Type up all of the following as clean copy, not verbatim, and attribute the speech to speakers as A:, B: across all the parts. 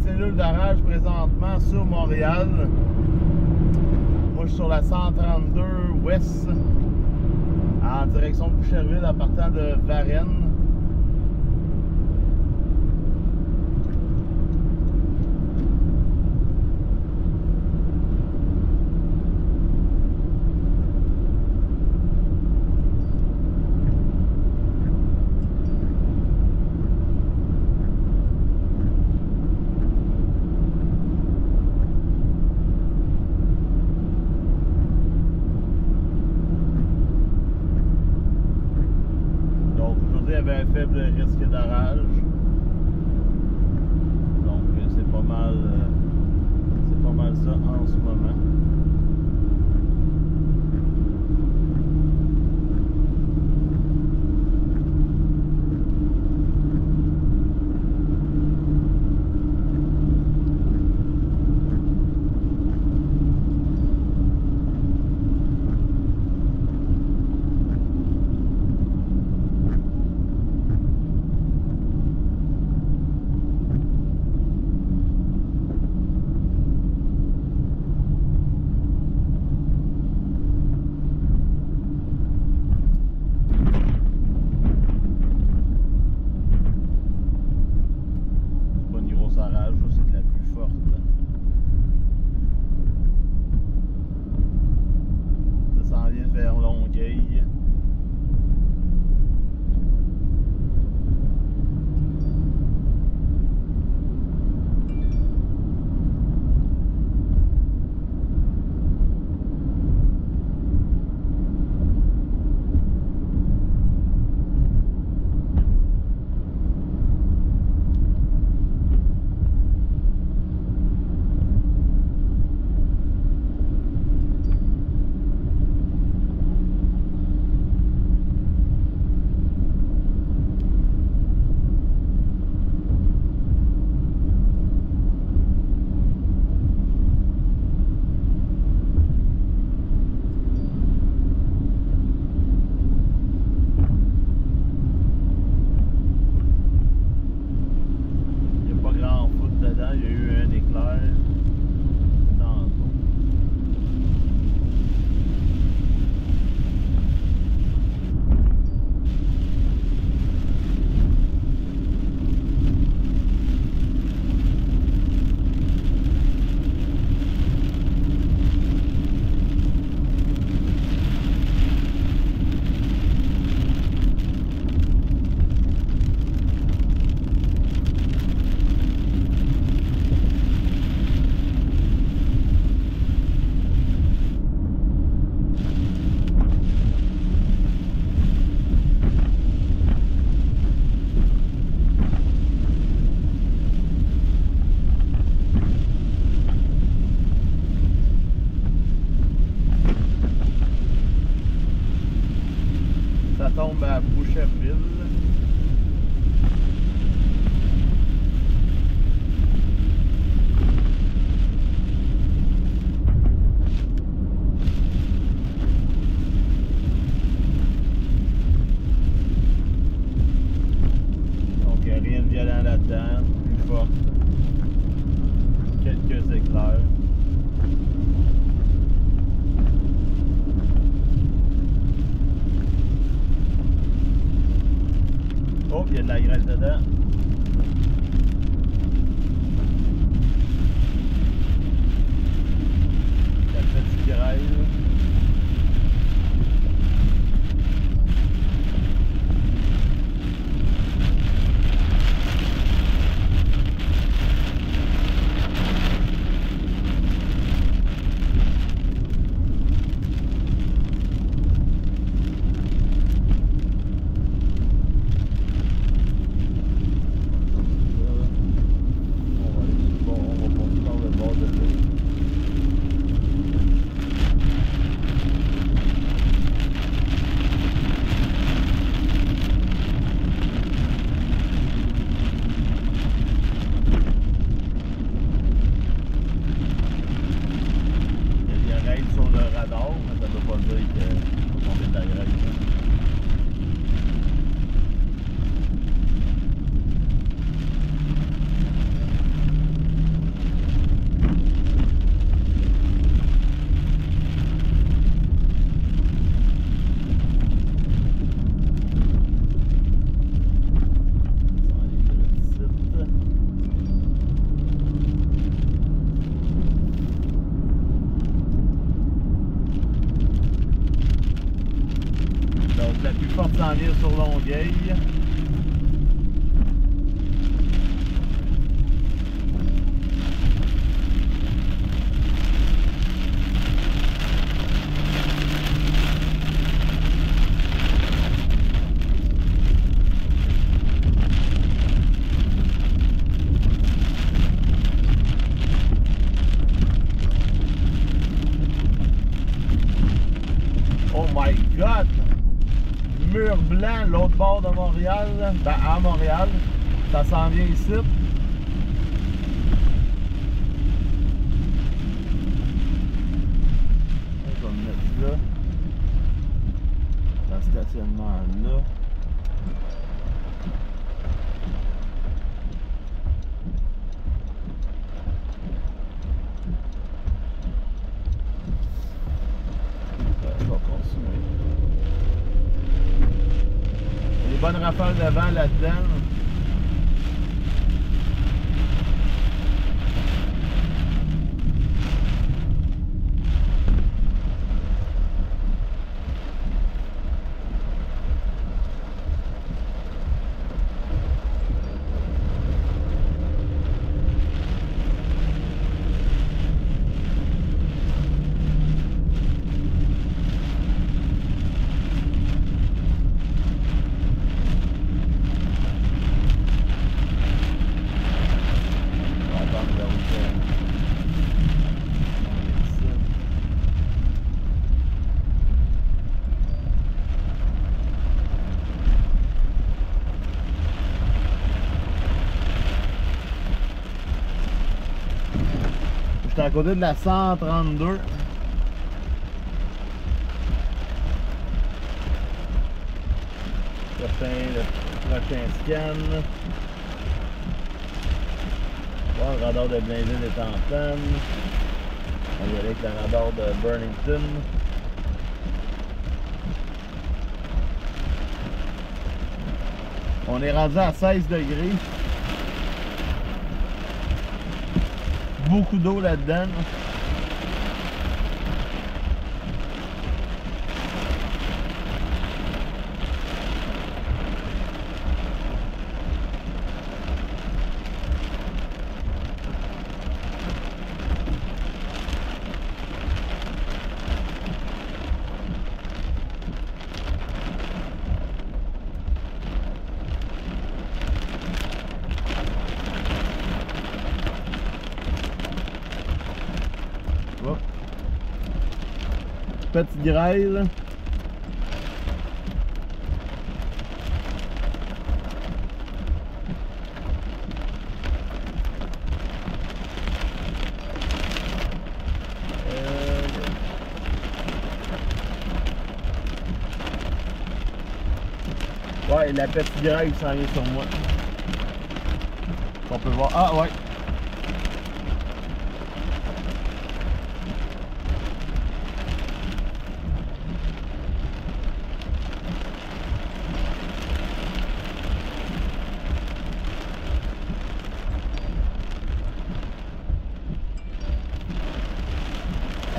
A: cellule d'orage présentement sur Montréal. Moi, je suis sur la 132 ouest, en direction de Boucherville, en partant de Varennes. Il y avait un faible risque d'orage, donc c'est pas mal ça en ce moment. Tombe à Boucherville. Donc il n'y a rien de violent là-dedans, plus forte. Quelques éclairs. Oh, il y a de la grêle dedans. La petite grêle. s'en vient sur Longueuil. Oh my God! Mur blanc, l'autre bord de Montréal, ben à Montréal, ça s'en vient ici. Je vais me mettre là, dans le stationnement là. Bonne rafale de vent là-dedans. Je suis à côté de la 132. Le prochain scan. Bon, le radar de Blainville est en panne. On va y aller avec le radar de Burlington. On est rendu à 16 degrés. Beaucoup d'eau là-dedans. Petite grêle. Ouais, la petite grêle qui s'en vient sur moi. On peut voir. Ah ouais.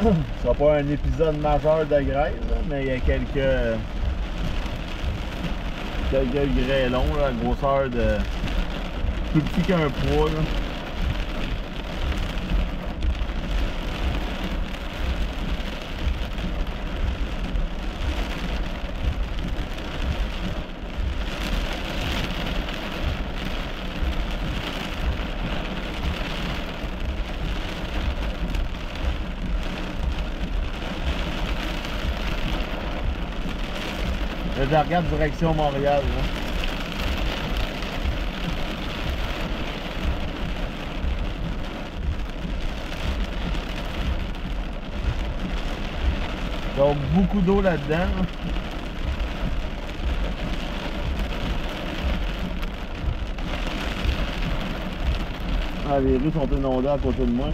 A: Ce sera pas un épisode majeur de grêle, mais il y a quelques grêlons, la grosseur de plus petit qu'un poids. Là. Là, je regarde direction Montréal. Là. Donc beaucoup d'eau là-dedans. Ah, les rues sont inondées à côté de moi.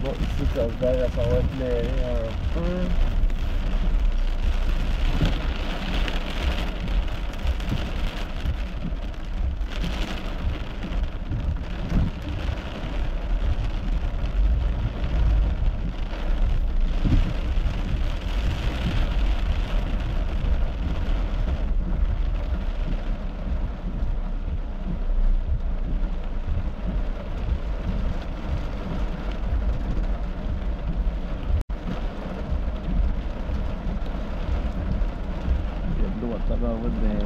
A: Bon, ici, ça va éclairer un peu. tabarouette dans les rues.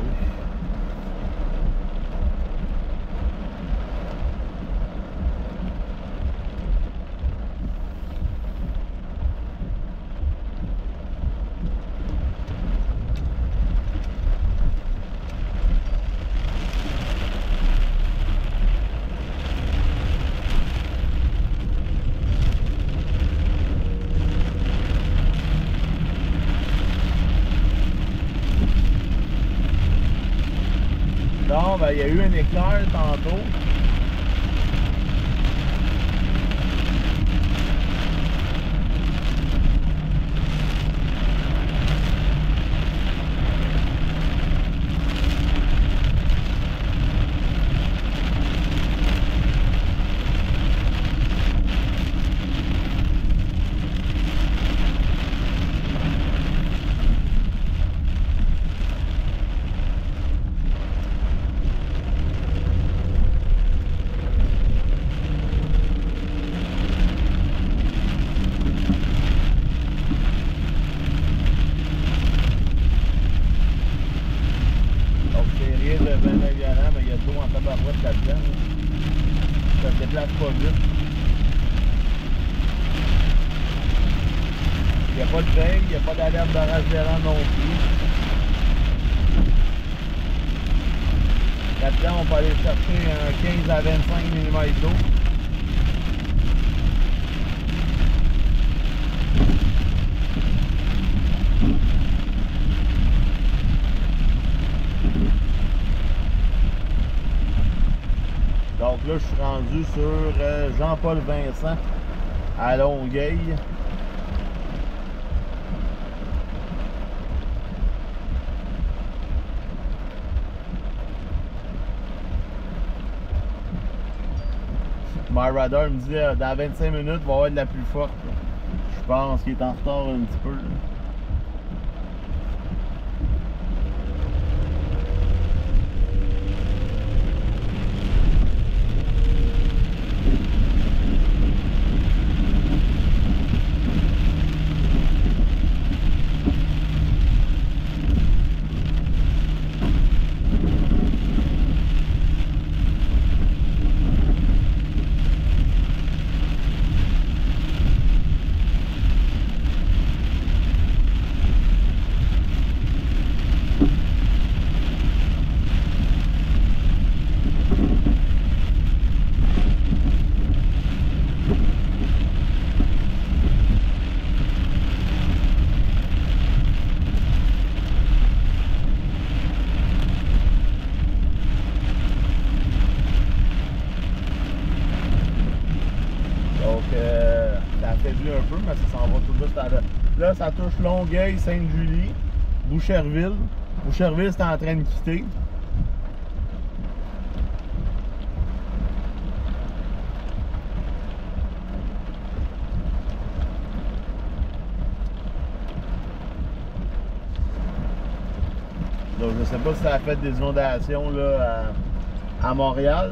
A: Non, ben, il y a eu un éclair tantôt. Là-dedans, ça se déplace pas vite. Il n'y a pas de veille, il n'y a pas d'alerte d'orage violent non plus. Là-dedans, on peut aller chercher un 15 à 25 mm d'eau. Donc là, je suis rendu sur Jean-Paul Vincent à Longueuil. MyRadar me dit dans 25 minutes, il va y avoir de la pluie forte. Je pense qu'il est en retard un petit peu. Ça affaiblit un peu, mais ça s'en va tout juste à là. Là, ça touche Longueuil, Sainte-Julie, Boucherville. Boucherville, c'est en train de quitter. Donc, je sais pas si ça a fait des inondations là, à Montréal.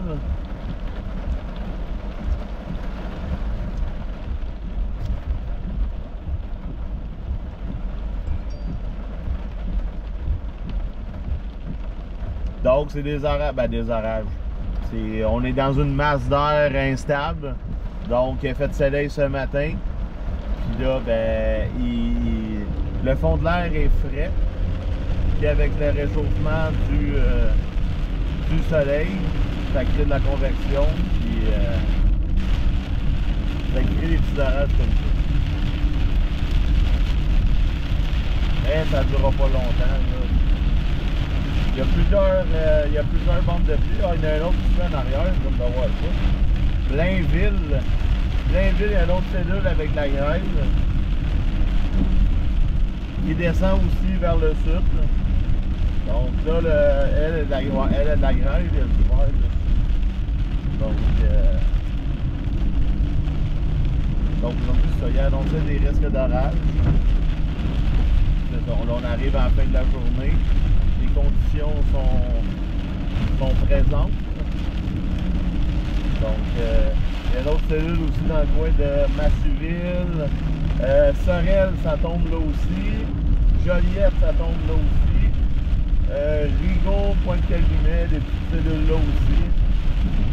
A: Donc, c'est des orages. Ben, des orages. On est dans une masse d'air instable. Donc, il a fait soleil ce matin. Puis là, ben, le fond de l'air est frais. Puis avec le réchauffement du soleil, ça crée de la convection. Puis ça crée des petits orages comme ça. Mais ça ne durera pas longtemps. Là. Il y a plusieurs bandes de pluie. Ah, il y en a un autre qui se fait en arrière, je viens de voir ça. Blainville, il y a une autre cellule avec la grêle. Qui descend aussi vers le sud. Donc là, elle est de la grêle, il y a du vert dessus. Donc aujourd'hui, ça, il a annoncé des risques d'orage. On arrive à la fin de la journée. Les conditions sont présentes. Donc, il y a d'autres cellules aussi dans le coin de Massuville. Sorel, ça tombe là aussi. Joliette, ça tombe là aussi. Rigaud, Pointe-Calumet, des petites cellules là aussi.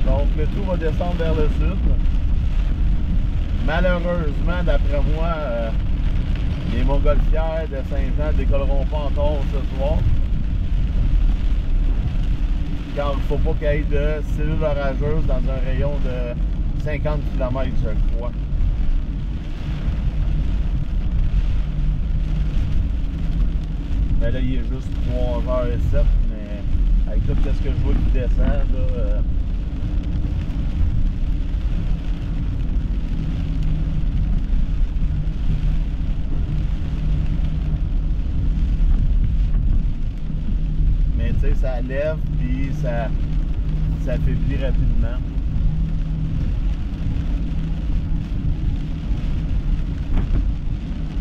A: Donc le tout va descendre vers le sud. Malheureusement, d'après moi, les montgolfières de Saint-Jean ne décolleront pas encore ce soir. Car il ne faut pas qu'il y ait de cellules orageuses dans un rayon de 50 km, je crois. Mais là, il est juste 3h07, mais avec tout ce que je vois qui descend, là, mais tu sais, ça lève, puis ça affaiblit rapidement.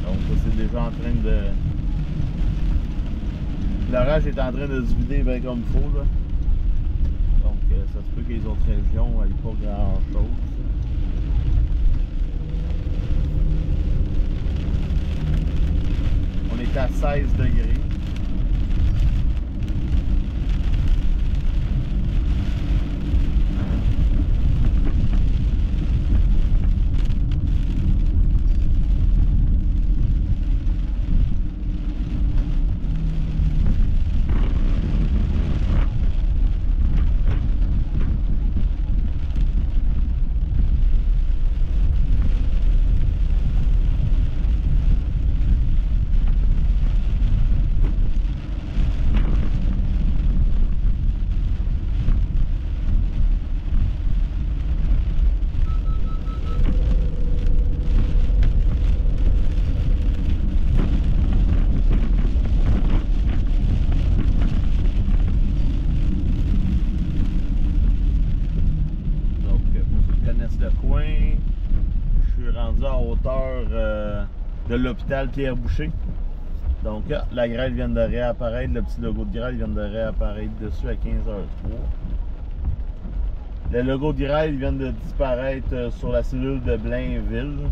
A: Donc ça, c'est déjà en train de... L'orage est en train de se vider bien comme il faut, là. Donc ça se peut que les autres régions n'aient pas grand chose. On est à 16 degrés. De l'hôpital Pierre-Boucher. Donc la grêle vient de réapparaître, le petit logo de grêle vient de réapparaître dessus à 15h03. Le logo de grêle vient de disparaître sur la cellule de Blainville.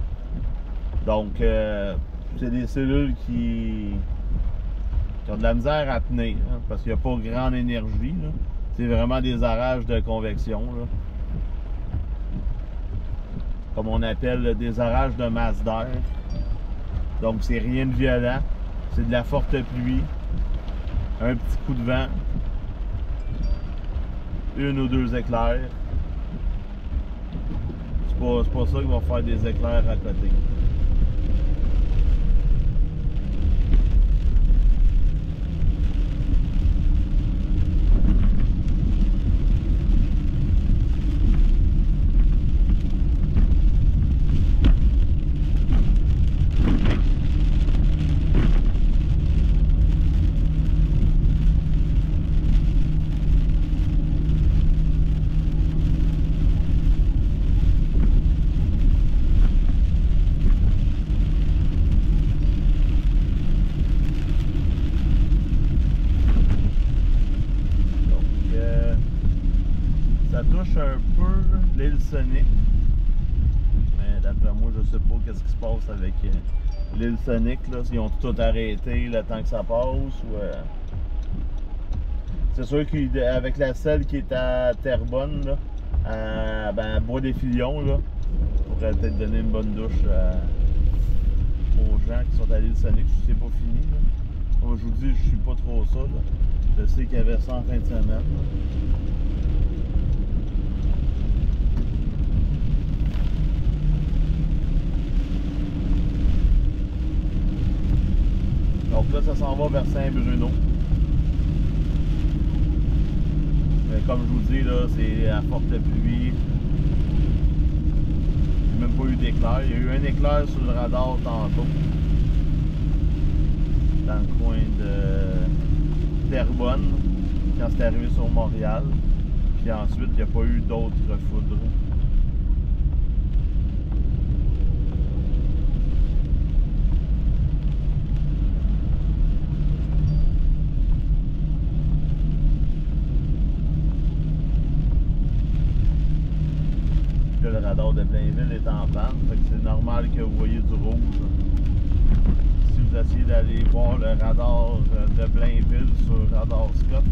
A: Donc c'est des cellules qui ont de la misère à tenir, hein, parce qu'il n'y a pas grande énergie. C'est vraiment des orages de convection, là. Comme on appelle des orages de masse d'air. Donc c'est rien de violent, c'est de la forte pluie, un petit coup de vent, une ou deux éclairs. C'est pas ça qu'il va faire des éclairs à côté. Un peu l'île Sonic, mais d'après moi je sais pas qu'est-ce qui se passe avec l'île Sonic, là, s'ils ont tout arrêté le temps que ça passe ou c'est sûr qu'avec la selle qui est à Terrebonne, là, à Bois-des-Filions, là, on pourrait peut-être donner une bonne douche aux gens qui sont à l'île Sonic si c'est pas fini, là. Comme je vous dis, je suis pas trop ça, là. Je sais qu'il y avait ça en fin de semaine, là. Donc là, ça s'en va vers Saint-Bruno. Mais comme je vous dis, là, c'est à forte pluie. Il n'y a même pas eu d'éclair. Il y a eu un éclair sur le radar tantôt. Dans le coin de Terrebonne, quand c'est arrivé sur Montréal. Puis ensuite, il n'y a pas eu d'autres foudres. Le radar de Blainville est en panne, fait que c'est normal que vous voyez du rouge si vous essayez d'aller voir le radar de Blainville sur Radar Scott.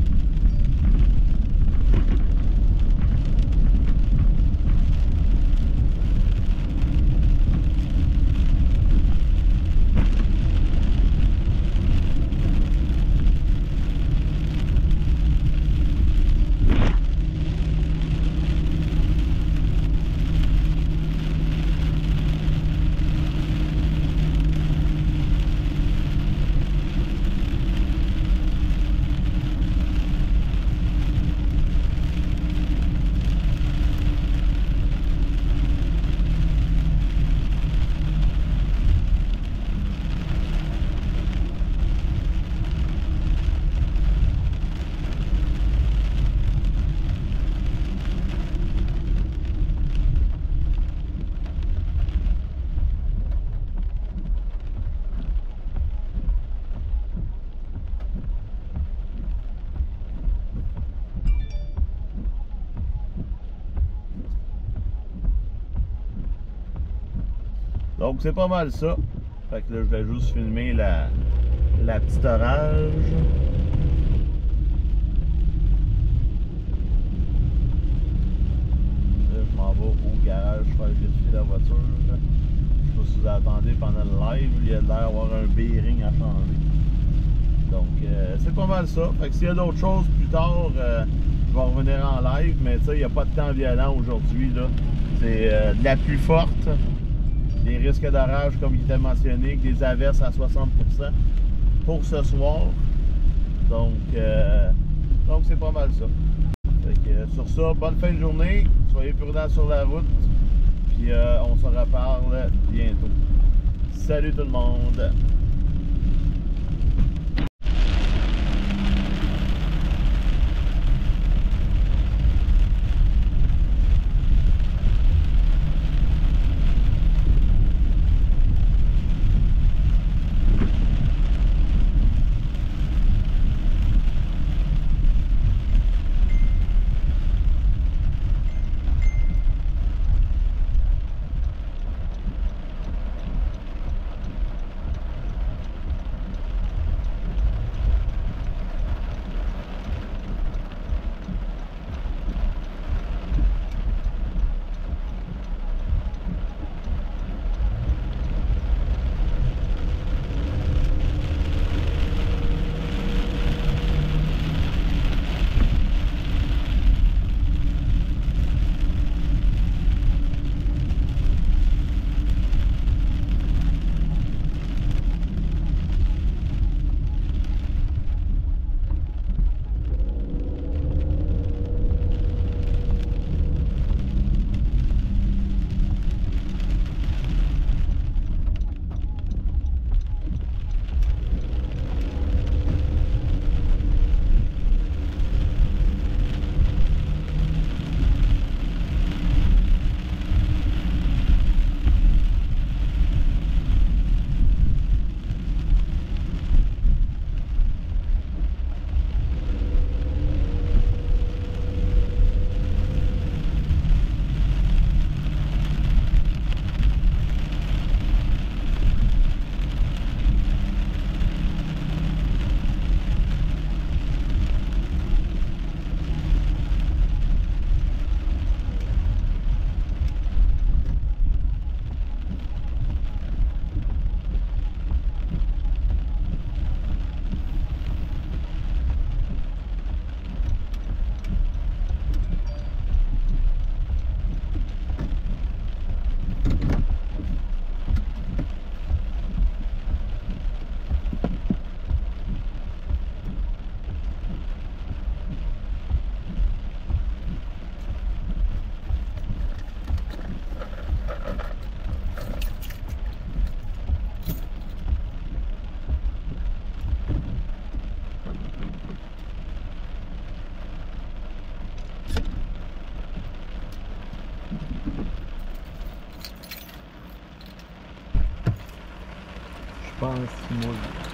A: Donc c'est pas mal ça. Fait que là je vais juste filmer la petite orage. Là je m'en vais au garage faire vérifier la voiture. Je sais pas si vous attendez pendant le live, il y a l'air d'avoir un bearing à changer. Donc c'est pas mal ça. Fait que s'il y a d'autres choses plus tard, je vais revenir en live, mais tu sais, il n'y a pas de temps violent aujourd'hui. C'est de la pluie forte. Des risques d'orage, comme il était mentionné, des averses à 60% pour ce soir. Donc c'est pas mal ça. Fait que, sur ça, bonne fin de journée. Soyez prudents sur la route. Puis on se reparle bientôt. Salut tout le monde! pense, moi.